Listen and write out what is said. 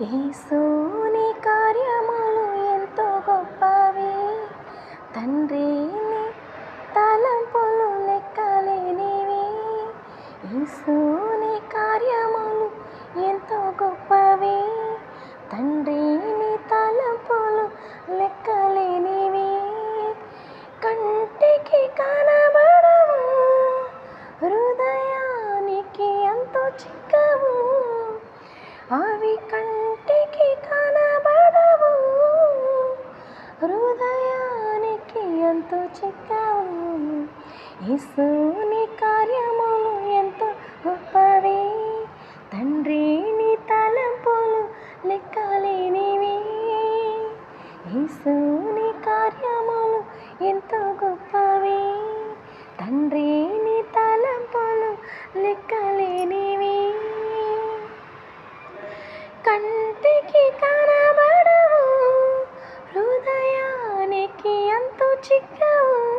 యేసుని కార్యములు ఎంతో గొప్పవి, తండ్రి నీ తలంపులు లెక్కలేనివి. యేసుని కార్యములు ఎంతో గొప్పవి, తండ్రి నీ తలంపులు లెక్కలేనివి. కంటికి కనబడవు, హృదయానికి ఎంతో చిక్కవు. అవి కంటికి కనబడవు, హృదయానికి ఎంతో చిక్కవు. యేసుని కార్యములు ఎంతో గొప్పవి, తండ్రి నీ తలంపులు లెక్కలేనివి. యేసుని కార్యములు ఎంతో గొప్పవి, తండ్రి నీ తలంపులు లెక్కలేనివి. కంటికి కనబడవు, హృదయానికి ఎంతో చిక్కవు.